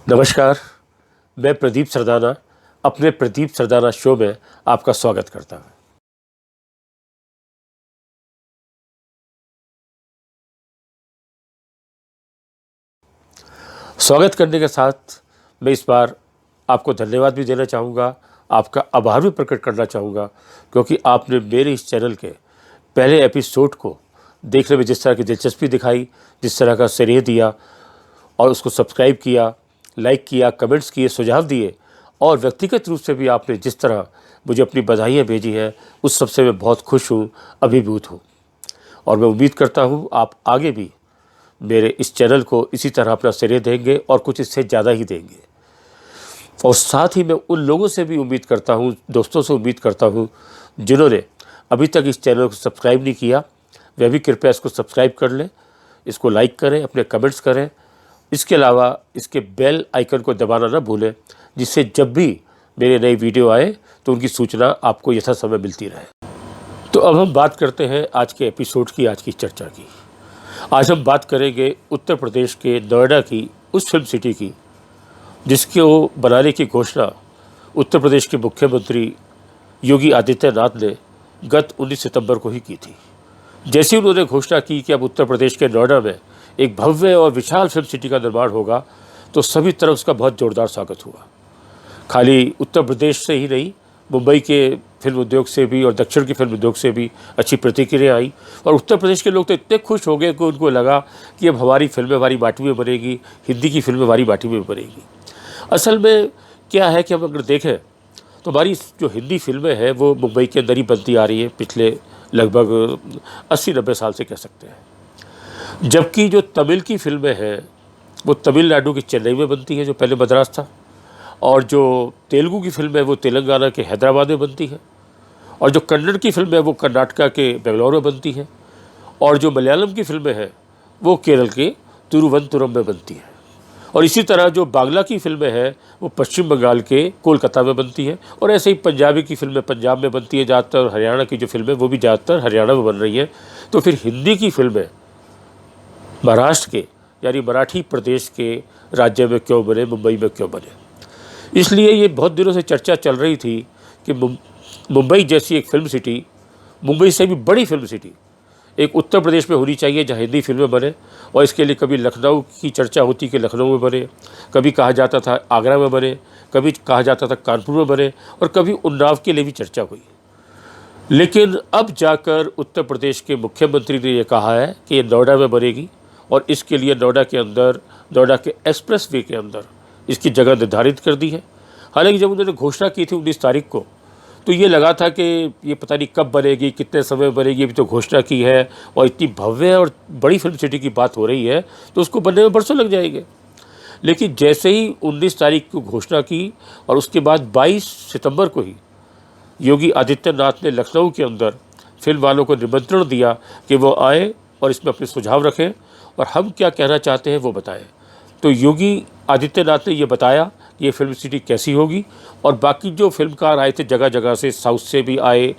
नमस्कार। मैं प्रदीप सरदाना अपने प्रदीप सरदाना शो में आपका स्वागत करता हूँ। स्वागत करने के साथ मैं इस बार आपको धन्यवाद भी देना चाहूँगा, आपका आभार भी प्रकट करना चाहूँगा, क्योंकि आपने मेरे इस चैनल के पहले एपिसोड को देखने में जिस तरह की दिलचस्पी दिखाई, जिस तरह का श्रेय दिया और उसको सब्सक्राइब किया, लाइक किया, कमेंट्स किए, सुझाव दिए और व्यक्तिगत रूप से भी आपने जिस तरह मुझे अपनी बधाइयाँ भेजी हैं, उस सबसे मैं बहुत खुश हूँ, अभिभूत हूँ। और मैं उम्मीद करता हूँ आप आगे भी मेरे इस चैनल को इसी तरह अपना श्रेय देंगे और कुछ इससे ज़्यादा ही देंगे। और साथ ही मैं उन लोगों से भी उम्मीद करता हूँ, दोस्तों से उम्मीद करता हूँ, जिन्होंने अभी तक इस चैनल को सब्सक्राइब नहीं किया, वह भी कृपया इसको सब्सक्राइब कर लें, इसको लाइक करें, अपने कमेंट्स करें। इसके अलावा इसके बेल आइकन को दबाना ना भूलें, जिससे जब भी मेरे नई वीडियो आए तो उनकी सूचना आपको यथा समय मिलती रहे। तो अब हम बात करते हैं आज के एपिसोड की, आज की चर्चा की। आज हम बात करेंगे उत्तर प्रदेश के नोएडा की उस फिल्म सिटी की जिसको बनाने की घोषणा उत्तर प्रदेश के मुख्यमंत्री योगी आदित्यनाथ ने गत 19 सितंबर को ही की थी। जैसे उन्होंने घोषणा की कि अब उत्तर प्रदेश के नोएडा में एक भव्य और विशाल फिल्म सिटी का निर्माण होगा, तो सभी तरफ उसका बहुत ज़ोरदार स्वागत हुआ। खाली उत्तर प्रदेश से ही नहीं, मुंबई के फिल्म उद्योग से भी और दक्षिण के फिल्म उद्योग से भी अच्छी प्रतिक्रिया आई। और उत्तर प्रदेश के लोग तो इतने खुश हो गए कि उनको लगा कि अब हमारी फिल्में हमारी माटी में बनेगी, हिंदी की फिल्में हमारी माटी में बनेगी। असल में क्या है कि हम अगर देखें तो हमारी जो हिंदी फिल्में हैं वो मुंबई के अंदर ही बनती आ रही है पिछले लगभग 80-90 साल से कह सकते हैं। जबकि जो तमिल की फिल्में हैं वो तमिलनाडु की चेन्नई में बनती है, जो पहले मद्रास था। और जो तेलुगु की फिल्म है वो तेलंगाना के हैदराबाद में बनती है। और जो कन्नड़ की फिल्म है वो कर्नाटका के बेंगलोर में बनती है। और जो मलयालम की फिल्में हैं वो केरल के तिरुवनंतपुरम में बनती है। और इसी तरह जो बांग्ला की फिल्में हैं वो पश्चिम बंगाल के कोलकाता में बनती है। और ऐसे ही पंजाबी की फिल्में पंजाब में बनती है ज़्यादातर। हरियाणा की जो फिल्में वो भी ज़्यादातर हरियाणा में बन रही है। तो फिर हिंदी की फिल्में महाराष्ट्र के यानी मराठी प्रदेश के राज्य में क्यों बने, मुंबई में क्यों बने। इसलिए ये बहुत दिनों से चर्चा चल रही थी कि मुंबई जैसी एक फिल्म सिटी, मुंबई से भी बड़ी फिल्म सिटी एक उत्तर प्रदेश में होनी चाहिए जहाँ हिंदी फिल्में बने। और इसके लिए कभी लखनऊ की चर्चा होती कि लखनऊ में बने, कभी कहा जाता था आगरा में बने, कभी कहा जाता था कानपुर में बने, और कभी उन्नाव के लिए भी चर्चा हुई। लेकिन अब जाकर उत्तर प्रदेश के मुख्यमंत्री ने यह कहा है कि ये नोएडा में बनेगी। और इसके लिए नोएडा के अंदर, नोएडा के एक्सप्रेस वे के अंदर इसकी जगह निर्धारित कर दी है। हालांकि जब उन्होंने घोषणा की थी 19 तारीख को, तो ये लगा था कि ये पता नहीं कब बनेगी, कितने समय बनेगी, अभी तो घोषणा की है और इतनी भव्य और बड़ी फिल्म सिटी की बात हो रही है तो उसको बनने में बरसों लग जाएंगे। लेकिन जैसे ही 19 तारीख को घोषणा की और उसके बाद 22 सितंबर को ही योगी आदित्यनाथ ने लखनऊ के अंदर फिल्म वालों को निमंत्रण दिया कि वो आए और इसमें अपने सुझाव रखें और हम क्या कहना चाहते हैं वो बताएं। तो योगी आदित्यनाथ ने ये बताया कि ये फिल्म सिटी कैसी होगी। और बाकी जो फिल्मकार आए थे जगह जगह से, साउथ से भी आए,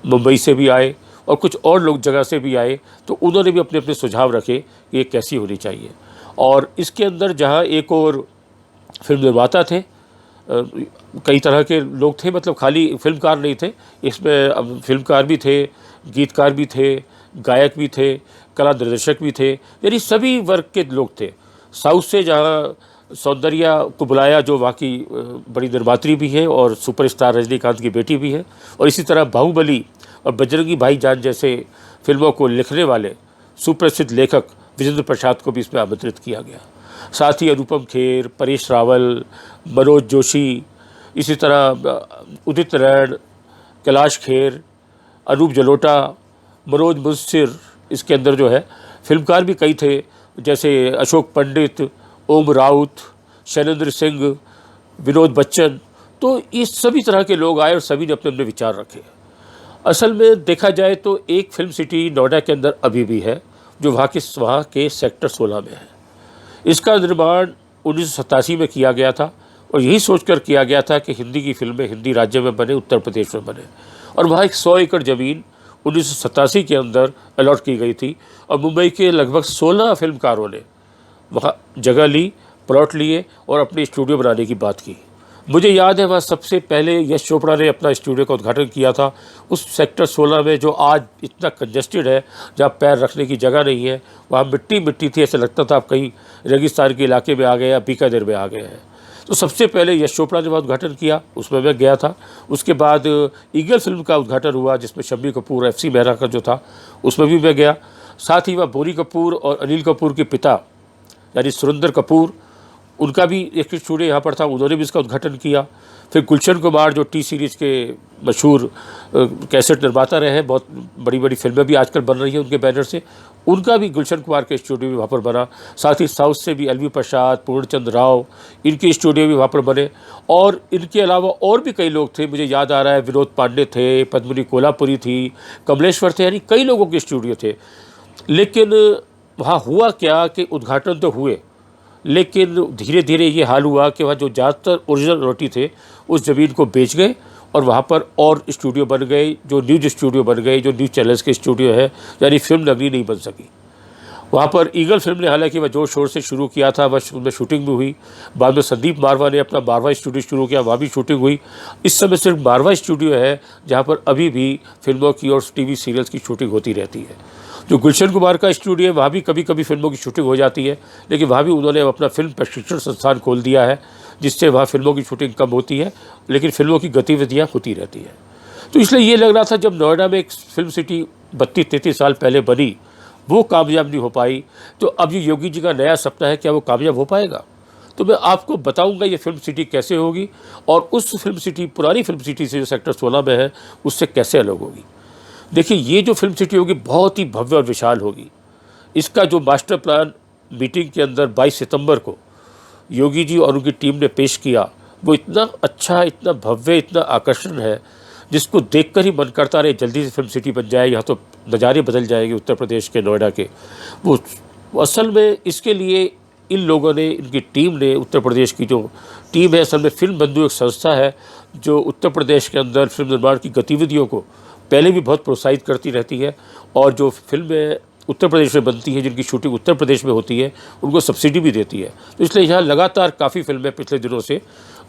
मुंबई से भी आए और कुछ और लोग जगह से भी आए, तो उन्होंने भी अपने अपने सुझाव रखे कि ये कैसी होनी चाहिए। और इसके अंदर जहाँ एक और फिल्म निर्माता थे, कई तरह के लोग थे, मतलब खाली फिल्मकार नहीं थे, इसमें फिल्मकार भी थे, गीतकार भी थे, गायक भी थे, कला निर्देशक भी थे, यानी सभी वर्ग के लोग थे। साउथ से जहाँ सौंदर्या को बुलाया, जो वहाँ की बड़ी निर्मात्री भी है और सुपरस्टार रजनीकांत की बेटी भी है। और इसी तरह बाहुबली और बजरंगी भाईजान जैसे फिल्मों को लिखने वाले सुप्रसिद्ध लेखक विजेंद्र प्रसाद को भी इसमें आमंत्रित किया गया। साथ ही अनुपम खेर, परेश रावल, मनोज जोशी, इसी तरह उदित नारायण, कैलाश खेर, अनूप जलोटा, मनोज मुंसिर, इसके अंदर जो है फिल्मकार भी कई थे, जैसे अशोक पंडित, ओम राउत, शैलेंद्र सिंह, विनोद बच्चन। तो इस सभी तरह के लोग आए और सभी ने अपने अपने विचार रखे। असल में देखा जाए तो एक फिल्म सिटी नोएडा के अंदर अभी भी है, जो वहाँ के सेक्टर 16 में है। इसका निर्माण 1987 में किया गया था और यही सोचकर किया गया था कि हिंदी की फिल्में हिंदी राज्य में बने, उत्तर प्रदेश में बने। और वहाँ एक 100 एकड़ ज़मीन 1987 के अंदर अलॉट की गई थी और मुंबई के लगभग 16 फिल्मकारों ने वहाँ जगह ली, प्लॉट लिए और अपने स्टूडियो बनाने की बात की। मुझे याद है वहाँ सबसे पहले यश चोपड़ा ने अपना स्टूडियो का उद्घाटन किया था उस सेक्टर 16 में, जो आज इतना कंजेस्टेड है, जहाँ पैर रखने की जगह नहीं है। वहाँ मिट्टी मिट्टी थी, ऐसा लगता था आप कहीं रेगिस्तान के इलाके में आ गए या बीकानेर में आ गए हैं। तो सबसे पहले यश चोपड़ा ने वहाँ उद्घाटन किया, उसमें मैं गया था। उसके बाद ईगल फिल्म का उद्घाटन हुआ जिसमें शम्मी कपूर, FC मेहरा का जो था, उसमें भी मैं गया। साथ ही वहाँ बोनी कपूर और अनिल कपूर के पिता यानी सुरेंद्र कपूर, उनका भी एक स्टूडियो यहाँ पर था, उन्होंने भी इसका उद्घाटन किया। फिर गुलशन कुमार जो टी सीरीज़ के मशहूर कैसेट निर्माता रहे हैं, बहुत बड़ी बड़ी फिल्में भी आजकल बन रही हैं उनके बैनर से, उनका भी गुलशन कुमार के स्टूडियो भी वहाँ पर बना। साथ ही साउथ से भी LV प्रसाद, पूर्णचंद राव, इनके स्टूडियो भी वहाँ पर बने। और इनके अलावा और भी कई लोग थे, मुझे याद आ रहा है विनोद पांडे थे, पद्मिनी कोल्हापुरी थी, कमलेश्वर थे, यानी कई लोगों के स्टूडियो थे। लेकिन वहाँ हुआ क्या कि उद्घाटन तो हुए, लेकिन धीरे धीरे ये हाल हुआ कि वहाँ जो ज़्यादातर ओरिजिनल रोटी थे उस ज़मीन को बेच गए और वहाँ पर और स्टूडियो बन गए, जो न्यूज़ स्टूडियो बन गए, जो न्यूज़ चैनल्स के स्टूडियो है, यानी फिल्म नगरी नहीं बन सकी। वहाँ पर ईगल फिल्म ने हालांकि वह जोर शोर से शुरू किया था, वह उसमें शूटिंग भी हुई। बाद में संदीप मारवा ने अपना मारवा स्टूडियो शुरू किया, वहाँ भी शूटिंग हुई। इस समय सिर्फ मारवा स्टूडियो है जहाँ पर अभी भी फिल्मों की और TV सीरियल्स की शूटिंग होती रहती है। जो गुलशन कुमार का स्टूडियो है वहाँ भी कभी कभी फिल्मों की शूटिंग हो जाती है, लेकिन वहाँ भी उन्होंने अपना फिल्म प्रशिक्षण संस्थान खोल दिया है, जिससे वहाँ फिल्मों की शूटिंग कम होती है, लेकिन फिल्मों की गतिविधियाँ होती रहती हैं। तो इसलिए ये लग रहा था जब नोएडा में एक फिल्म सिटी 32-33 साल पहले बनी, वो कामयाब नहीं हो पाई, तो अब ये योगी जी का नया सपना है, क्या वो कामयाब हो पाएगा? तो मैं आपको बताऊंगा ये फिल्म सिटी कैसे होगी और उस फिल्म सिटी, पुरानी फिल्म सिटी से जो सेक्टर 16 में है, उससे कैसे अलग होगी। देखिए, ये जो फिल्म सिटी होगी बहुत ही भव्य और विशाल होगी। इसका जो मास्टर प्लान मीटिंग के अंदर 22 सितंबर को योगी जी और उनकी टीम ने पेश किया, वो इतना अच्छा, इतना भव्य, इतना आकर्षण है, जिसको देखकर ही मन करता रहे जल्दी से फिल्म सिटी बन जाए, यहाँ तो नज़ारे बदल जाएंगे उत्तर प्रदेश के नोएडा के। वो असल में इसके लिए इन लोगों ने, इनकी टीम ने, उत्तर प्रदेश की जो टीम है, असल में फिल्म बंधु एक संस्था है जो उत्तर प्रदेश के अंदर फिल्म निर्माण की गतिविधियों को पहले भी बहुत प्रोत्साहित करती रहती है, और जो फिल्में उत्तर प्रदेश में बनती हैं, जिनकी शूटिंग उत्तर प्रदेश में होती है, उनको सब्सिडी भी देती है। तो इसलिए यहाँ लगातार काफ़ी फिल्में पिछले दिनों से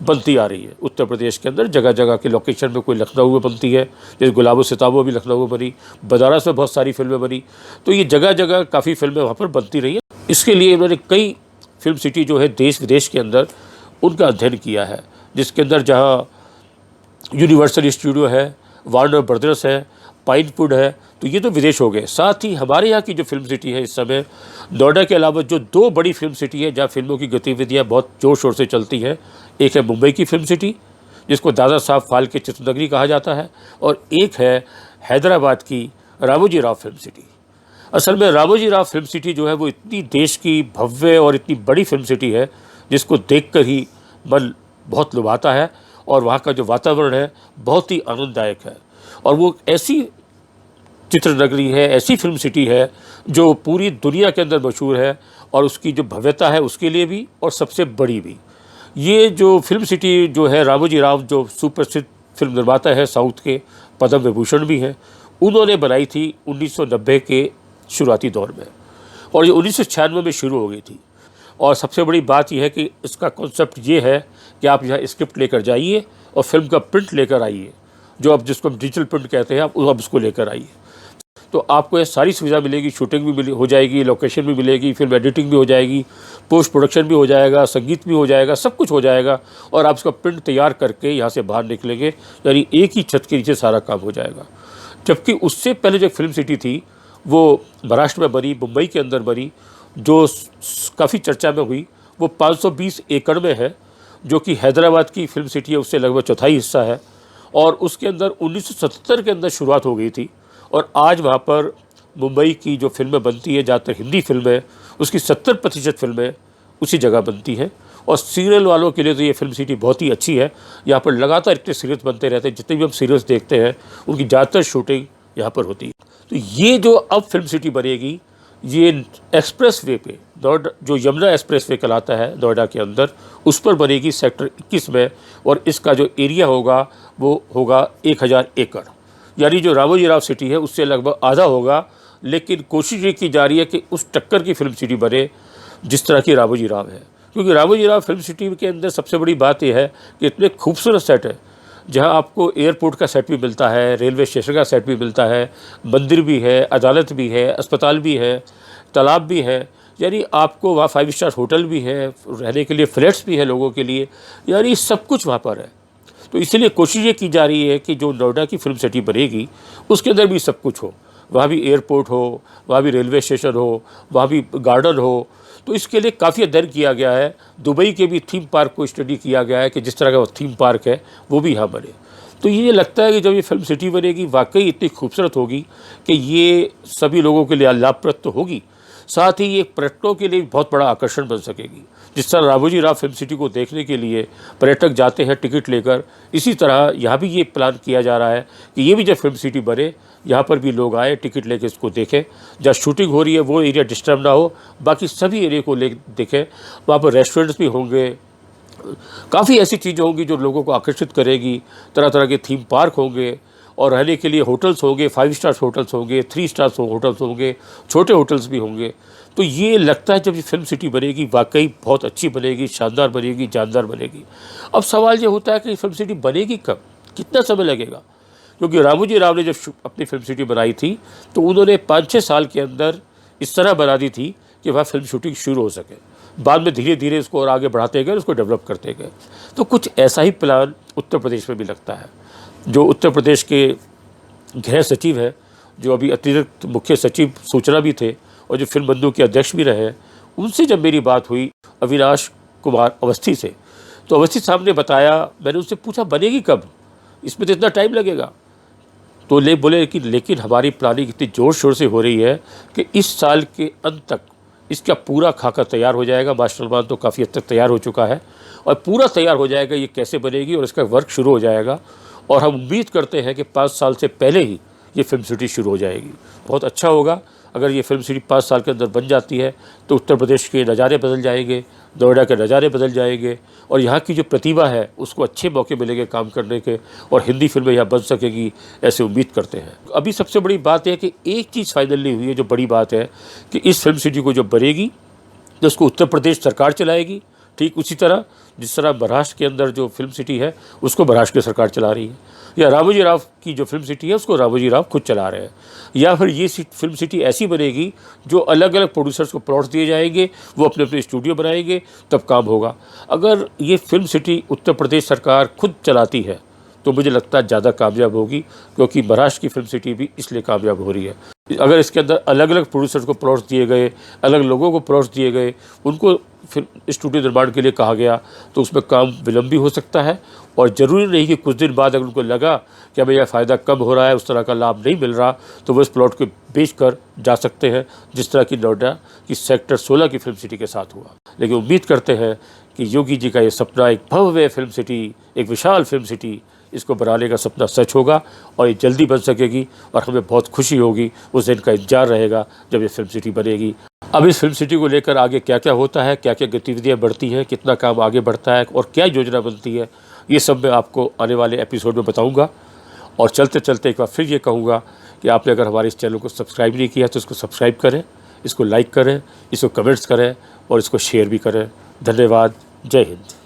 बनती आ रही है उत्तर प्रदेश के अंदर, जगह जगह के लोकेशन में। कोई लखनऊ में बनती है, जैसे गुलाबो सिताबो भी लखनऊ में बनी, बनारस में बहुत सारी फिल्में बनी। तो ये जगह जगह काफ़ी फिल्में वहाँ पर बनती रही है। इसके लिए इन्होंने कई फिल्म सिटी जो है देश विदेश के अंदर उनका अध्ययन किया है, जिसके अंदर जहाँ यूनिवर्सल स्टूडियो है, वार्नर ब्रदर्स है, पाइनवुड है, तो ये तो विदेश हो गए। साथ ही हमारे यहाँ की जो फिल्म सिटी है इस समय, नोएडा के अलावा जो 2 बड़ी फिल्म सिटी है जहाँ फिल्मों की गतिविधियाँ बहुत ज़ोर शोर से चलती हैं, एक है मुंबई की फिल्म सिटी, जिसको दादा साहब फाल्के चित्रनगरी कहा जाता है, और एक है हैदराबाद की रामोजी राव फिल्म सिटी। असल में रामोजी राव फिल्म सिटी जो है वो इतनी देश की भव्य और इतनी बड़ी फिल्म सिटी है, जिसको देखकर ही मन बहुत लुभाता है, और वहाँ का जो वातावरण है बहुत ही आनंददायक है। और वो ऐसी चित्रनगरी है, ऐसी फिल्म सिटी है जो पूरी दुनिया के अंदर मशहूर है, और उसकी जो भव्यता है उसके लिए भी, और सबसे बड़ी भी। ये जो फिल्म सिटी जो है, रामोजी राव जो सुप्रसिद्ध फिल्म निर्माता है साउथ के, पद्म विभूषण भी हैं, उन्होंने बनाई थी 1990 के शुरुआती दौर में, और ये 1996 में शुरू हो गई थी। और सबसे बड़ी बात यह है कि इसका कॉन्सेप्ट ये है कि आप यहाँ स्क्रिप्ट लेकर जाइए और फिल्म का प्रिंट लेकर आइए, जो अब जिसको हम डिजिटल प्रिंट कहते हैं, आप उसको लेकर आइए, तो आपको ये सारी सुविधा मिलेगी। शूटिंग भी हो जाएगी, लोकेशन भी मिलेगी, फिल्म एडिटिंग भी हो जाएगी, पोस्ट प्रोडक्शन भी हो जाएगा, संगीत भी हो जाएगा, सब कुछ हो जाएगा, और आप उसका प्रिंट तैयार करके यहाँ से बाहर निकलेंगे, यानी एक ही छत के नीचे सारा काम हो जाएगा। जबकि उससे पहले जो फिल्म सिटी थी वो महाराष्ट्र में बनी, मुंबई के अंदर बनी, जो काफ़ी चर्चा में हुई, वो 520 एकड़ में है, जो कि हैदराबाद की फिल्म सिटी है उससे लगभग चौथाई हिस्सा है, और उसके अंदर 1977 के अंदर शुरुआत हो गई थी। और आज वहाँ पर मुंबई की जो फिल्में बनती है, ज़्यादातर हिंदी फिल्में, उसकी 70% फिल्में उसी जगह बनती हैं। और सीरियल वालों के लिए तो ये फिल्म सिटी बहुत ही अच्छी है। यहाँ पर लगातार इतने सीरियल्स बनते रहते हैं, जितने भी हम सीरियल्स देखते हैं उनकी ज़्यादातर शूटिंग यहाँ पर होती है। तो ये जो अब फिल्म सिटी बनेगी, ये एक्सप्रेस वे पे, जो यमुना एक्सप्रेस वे कहलाता है नोएडा के अंदर, उस पर बनेगी सेक्टर 21 में, और इसका जो एरिया होगा वो होगा 1000 एकड़, यानी जो रामोजी राव सिटी है उससे लगभग आधा होगा। लेकिन कोशिश ये की जा रही है कि उस टक्कर की फिल्म सिटी बने जिस तरह की रामोजी राव है। क्योंकि रामोजी राव फिल्म सिटी के अंदर सबसे बड़ी बात यह है कि इतने खूबसूरत सेट है, जहां आपको एयरपोर्ट का सेट भी मिलता है, रेलवे स्टेशन का सेट भी मिलता है, मंदिर भी है, अदालत भी है, अस्पताल भी है, तालाब भी है, यानी आपको वहाँ 5 स्टार होटल भी है, रहने के लिए फ्लैट्स भी है लोगों के लिए, यानी सब कुछ वहाँ पर है। तो इसलिए कोशिश ये की जा रही है कि जो नोएडा की फिल्म सिटी बनेगी उसके अंदर भी सब कुछ हो, वहाँ भी एयरपोर्ट हो, वहाँ भी रेलवे स्टेशन हो, वहाँ भी गार्डन हो। तो इसके लिए काफ़ी अध्ययन किया गया है। दुबई के भी थीम पार्क को स्टडी किया गया है कि जिस तरह का वो थीम पार्क है वो भी यहाँ बने। तो ये लगता है कि जब ये फिल्म सिटी बनेगी वाकई इतनी खूबसूरत होगी कि ये सभी लोगों के लिए लाभप्रद तो होगी, साथ ही ये पर्यटकों के लिए बहुत बड़ा आकर्षण बन सकेगी। जिस तरह रामोजी राव फिल्म सिटी को देखने के लिए पर्यटक जाते हैं टिकट लेकर, इसी तरह यहाँ भी ये प्लान किया जा रहा है कि ये भी जब फिल्म सिटी बने यहाँ पर भी लोग आए, टिकट लेकर इसको देखें। जहाँ शूटिंग हो रही है वो एरिया डिस्टर्ब ना हो, बाकी सभी एरिया को ले देखें। वहाँ पर रेस्टोरेंट्स भी होंगे, काफ़ी ऐसी चीज़ें होंगी जो लोगों को आकर्षित करेगी, तरह तरह के थीम पार्क होंगे और रहने के लिए होटल्स होंगे, 5 स्टार होटल्स होंगे, 3 स्टार होटल्स होंगे, छोटे होटल्स भी होंगे। तो ये लगता है जब ये फिल्म सिटी बनेगी वाकई बहुत अच्छी बनेगी, शानदार बनेगी, जानदार बनेगी। अब सवाल ये होता है कि फिल्म सिटी बनेगी कब, कितना समय लगेगा? क्योंकि रामोजी राव ने जब अपनी फिल्म सिटी बनाई थी तो उन्होंने 5-6 साल के अंदर इस तरह बना दी थी कि वहाँ फिल्म शूटिंग शुरू हो सके। बाद में धीरे धीरे इसको और आगे बढ़ाते गए, उसको डेवलप करते गए। तो कुछ ऐसा ही प्लान उत्तर प्रदेश में भी लगता है। जो उत्तर प्रदेश के गृह सचिव हैं, जो अभी अतिरिक्त मुख्य सचिव सूचना भी थे और जो फिल्म बंधु के अध्यक्ष भी रहे हैं, उनसे जब मेरी बात हुई अविनाश कुमार अवस्थी से, तो अवस्थी साहब ने बताया, मैंने उनसे पूछा बनेगी कब, इसमें तो इतना टाइम लगेगा। तो बोले कि लेकिन हमारी प्लानिंग इतनी ज़ोर शोर से हो रही है कि इस साल के अंत तक इसका पूरा खाका तैयार हो जाएगा। मास्टर प्लान तो काफ़ी हद तक तैयार हो चुका है और पूरा तैयार हो जाएगा ये कैसे बनेगी और इसका वर्क शुरू हो जाएगा। और हम उम्मीद करते हैं कि 5 साल से पहले ही ये फिल्म सिटी शुरू हो जाएगी। बहुत अच्छा होगा अगर ये फिल्म सिटी 5 साल के अंदर बन जाती है तो उत्तर प्रदेश के नज़ारे बदल जाएंगे, नोएडा के नज़ारे बदल जाएंगे और यहाँ की जो प्रतिभा है उसको अच्छे मौके मिलेंगे काम करने के और हिंदी फिल्में यहाँ बन सकेगी, ऐसे उम्मीद करते हैं। अभी सबसे बड़ी बात है कि एक चीज़ फाइनल नहीं हुई है, जो बड़ी बात है कि इस फिल्म सिटी को जब बनेगी तो उसको उत्तर प्रदेश सरकार चलाएगी, ठीक उसी तरह जिस तरह महाराष्ट्र के अंदर जो फिल्म सिटी है उसको महाराष्ट्र की सरकार चला रही है, या रामोजी राव की जो फिल्म सिटी है उसको रामोजी राव खुद चला रहे हैं, या फिर ये फिल्म सिटी ऐसी बनेगी जो अलग अलग प्रोड्यूसर्स को प्लॉट्स दिए जाएंगे, वो अपने अपने स्टूडियो बनाएंगे, तब काम होगा। अगर ये फिल्म सिटी उत्तर प्रदेश सरकार खुद चलाती है तो मुझे लगता है ज़्यादा कामयाब होगी, क्योंकि महाराष्ट्र की फिल्म सिटी भी इसलिए कामयाब हो रही है। अगर इसके अंदर अलग अलग प्रोड्यूसर्स को प्लॉट्स दिए गए, अलग लोगों को प्लॉट्स दिए गए, उनको फिर स्टूडियो निर्माण के लिए कहा गया, तो उसमें काम विलंब भी हो सकता है। और ज़रूरी नहीं कि कुछ दिन बाद अगर उनको लगा कि हमें यह फ़ायदा कम हो रहा है, उस तरह का लाभ नहीं मिल रहा, तो वो इस प्लॉट को बेच कर जा सकते हैं, जिस तरह की नोएडा की सेक्टर 16 की फिल्म सिटी के साथ हुआ। लेकिन उम्मीद करते हैं कि योगी जी का ये सपना, एक भव्य फिल्म सिटी, एक विशाल फिल्म सिटी, इसको बनाने का सपना सच होगा और ये जल्दी बन सकेगी और हमें बहुत खुशी होगी। उस दिन का इंतजार रहेगा जब ये फिल्म सिटी बनेगी। अब इस फिल्म सिटी को लेकर आगे क्या क्या होता है, क्या क्या गतिविधियाँ बढ़ती हैं, कितना काम आगे बढ़ता है और क्या योजना बनती है, ये सब मैं आपको आने वाले एपिसोड में बताऊँगा। और चलते चलते एक बार फिर ये कहूँगा कि आपने अगर हमारे इस चैनल को सब्सक्राइब नहीं किया तो इसको सब्सक्राइब करें, इसको लाइक करें, इसको कमेंट्स करें और इसको शेयर भी करें। धन्यवाद। जय हिंद।